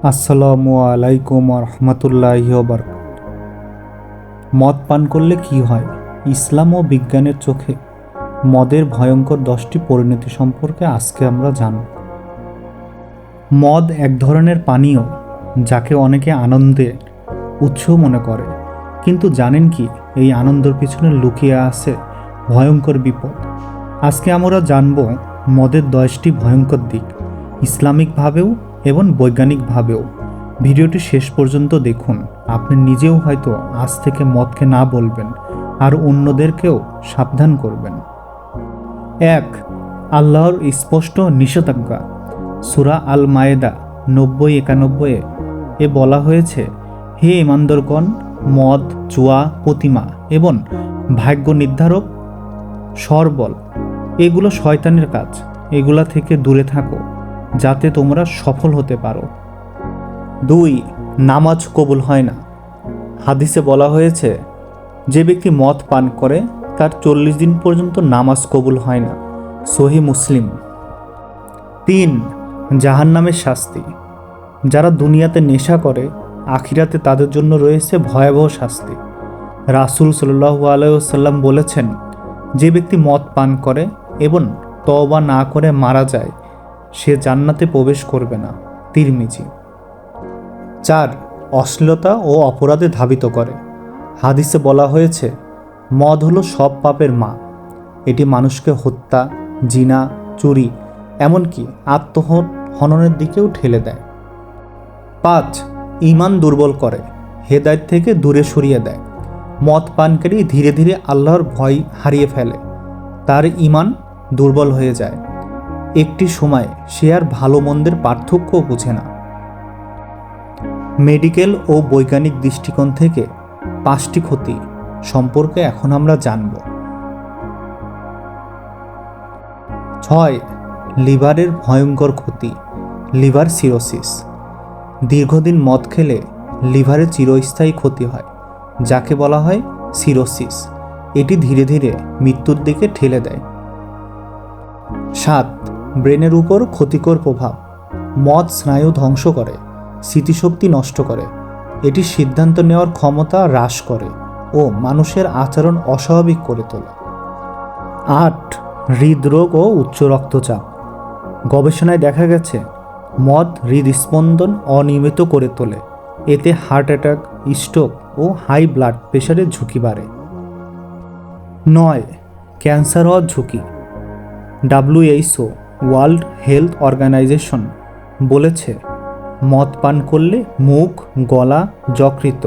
আসসালামু আলাইকুম রহমতুল্লাহি বারাকাতুহু। মদ পান করলে কি হয়? ইসলাম ও বিজ্ঞানের চোখে মদের ভয়ঙ্কর 10টি পরিণতি সম্পর্কে আজকে আমরা জানব। মদ এক ধরনের পানীয় যাকে অনেকে আনন্দের উৎস মনে করে, কিন্তু জানেন কি এই আনন্দের পিছনে লুকিয়ে আছে ভয়ঙ্কর বিপদ। আজকে আমরা জানব মদের 10টি ভয়ঙ্কর দিক, ইসলামিকভাবেও এবং বৈজ্ঞানিকভাবেও। ভিডিওটি শেষ পর্যন্ত দেখুন, আপনি নিজেও হয়তো আজ থেকে মদকে না বলবেন আর অন্যদেরকেও সাবধান করবেন। 1. আল্লাহর স্পষ্ট নিষেধাজ্ঞা। সূরা আল মায়েদা 90-91 এ বলা হয়েছে, হে ঈমানদারগণ, মদ, জুয়া, প্রতিমা এবং ভাগ্য নির্ধারক সরবল এগুলো শয়তানের কাজ, এগুলা থেকে দূরে থাকো যাতে তোমরা সফল হতে পারো। 2. নামাজ কবুল হয় না। হাদিসে বলা হয়েছে, যে ব্যক্তি মদ পান করে তার 40 দিন পর্যন্ত নামাজ কবুল হয় না। সহি মুসলিম। 3. জাহান্নামের শাস্তি। যারা দুনিয়াতে নেশা করে, আখিরাতে তাদের জন্য রয়েছে ভয়াবহ শাস্তি। রাসূল সাল্লাল্লাহু আলাইহি ওয়াসাল্লাম বলেছেন, যে ব্যক্তি মদ পান করে এবং তওবা না করে মারা যায়, সে জান্নাতে প্রবেশ করবে না। তিরমিজি। 4. অশ্লীলতা ও অপরাধে ধাবিত করে। হাদিসে বলা হয়েছে, মদ হলো সব পাপের মা। এটি মানুষকে হত্যা, জিনা, চুরি, এমনকি আত্মহননের দিকেও ঠেলে দেয়। 5. ঈমান দুর্বল করে, হেদায়েত থেকে দূরে সরিয়ে দেয়। মদ পানকারী ধীরে ধীরে আল্লাহর ভয় হারিয়ে ফেলে, তার ঈমান দুর্বল হয়ে যায়। একটি সময় সে আর ভালো মন্দের পার্থক্যও বোঝে না। মেডিকেল ও বৈজ্ঞানিক দৃষ্টিকোণ থেকে 5টি ক্ষতি সম্পর্কে এখন আমরা জানব। 6. লিভারের ভয়ঙ্কর ক্ষতি। Liver cirrhosis. দীর্ঘদিন মদ খেলে লিভারে চিরস্থায়ী ক্ষতি হয়, যাকে বলা হয় সিরোসিস। এটি ধীরে ধীরে মৃত্যুর দিকে ঠেলে দেয়। 7. ব্রেনের উপর ক্ষতিকর প্রভাব। মদ স্নায়ু ধ্বংস করে, স্মৃতিশক্তি নষ্ট করে, এটি সিদ্ধান্ত নেওয়ার ক্ষমতা হ্রাস করে ও মানুষের আচরণ অস্বাভাবিক করে তোলে। 8. হৃদরোগ ও উচ্চ রক্তচাপ। গবেষণায় দেখা গেছে, মদ হৃদস্পন্দন অনিয়মিত করে তোলে, এতে হার্ট অ্যাটাক, স্ট্রোক ও হাই ব্লাড প্রেশারের ঝুঁকি বাড়ে। 9. ক্যান্সার হওয়ার ঝুঁকি। WHO ওয়ার্ল্ড হেলথ অর্গানাইজেশন বলেছে, মদ পান করলে মুখ, গলা, যকৃৎ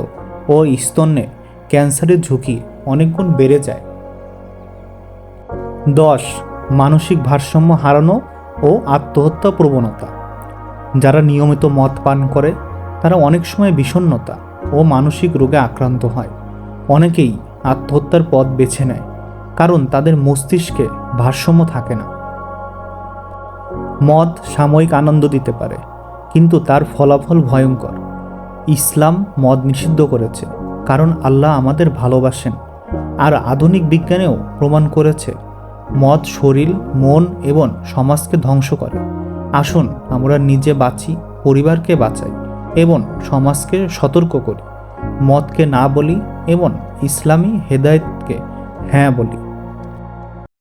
ও স্তনে ক্যান্সারের ঝুঁকি অনেক গুণ বেড়ে যায়। 10. মানসিক ভারসাম্য হারানো ও আত্মহত্যা প্রবণতা। যারা নিয়মিত মদ পান করে তারা অনেক সময় বিষণ্ণতা ও মানসিক রোগে আক্রান্ত হয়। অনেকেই আত্মহত্যার পথ বেছে নেয়, কারণ তাদের মস্তিষ্কে ভারসাম্য থাকে না। মদ সাময়িক আনন্দ দিতে পারে, কিন্তু তার ফলাফল ভয়ঙ্কর। ইসলাম মদ নিষিদ্ধ করেছে, কারণ আল্লাহ আমাদের ভালোবাসেন। আর আধুনিক বিজ্ঞানেও প্রমাণ করেছে, মদ শরীর, মন এবং সমাজকে ধ্বংস করে। আসুন আমরা নিজে বাঁচি, পরিবারকে বাঁচাই এবং সমাজকে সতর্ক করি। মদকে না বলি এবং ইসলামী হেদায়েতকে হ্যাঁ বলি।